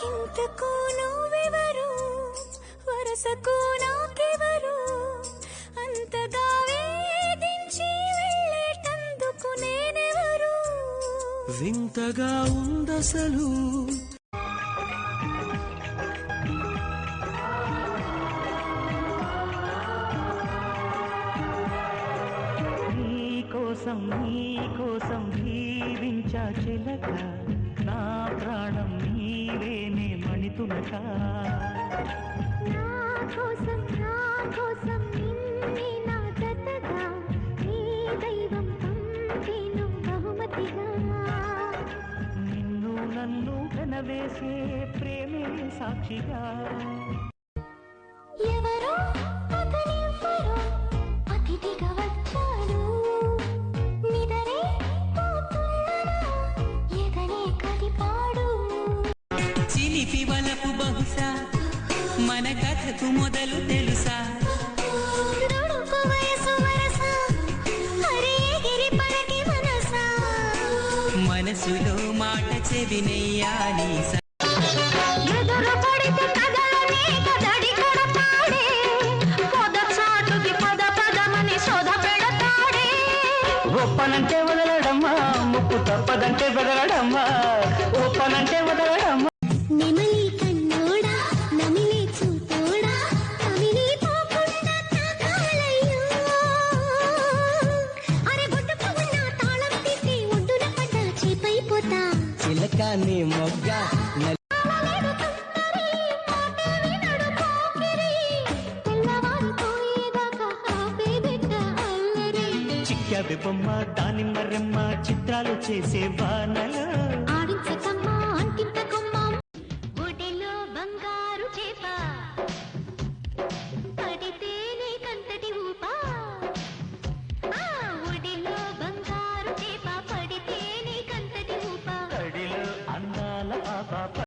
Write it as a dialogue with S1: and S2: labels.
S1: ఇంతకు నువ్వెవరు వరసకు నాకెవరు అంతగా వేధించి వెళ్ళేటందుకు నేనెవరు
S2: వింతగా ఉందసలు
S3: నీకోసం జీవించా చిలక నా ప్రాణం నీవేనే మణితునక
S1: నా కోసం నిన్నే నా జతగా నీ దైవం పంపిను బహుమతిగా
S3: నిన్ను నన్ను కనవేసే ప్రేమే సాక్షిగా
S1: ఎవరో అతనెవ్వరో అతిథిగా వచ్చాడు నిదరే పోతున్ననా ఎదనే కదిపాడు
S4: చిలిపి వలపు బహుశా మన కథకు మొదలు తెలుసా
S1: రుడుకు వయసు వరస హరే గిరి పడకి మనసా
S4: మనసులో మాట చెవినెయ్యాలి
S1: ఎదురు పడితే కదలనే కదడి కొడతాడే పొదచాటుకి పదమని సోద పెడతాడే
S3: ఒప్పనంటే వదలడమ్మా ముప్పు తప్పదంటే బెదరడమ్మా ఒప్పనంటే వదలడమ్మా
S1: నెమలి కన్నోడా నమిలే చూతోడా కమిలి పోకుండా తాకాలయ్యో అరే బొట్టుకు ఉన్న తాళం తీసి ఒడ్డున పడ్డ చేపైపోతా
S2: చిలక నీ మొగ్గ
S3: చిక్కావి బొమ్మ దానిమ్మ రెమ్మ చిత్రాలు చేసే వానల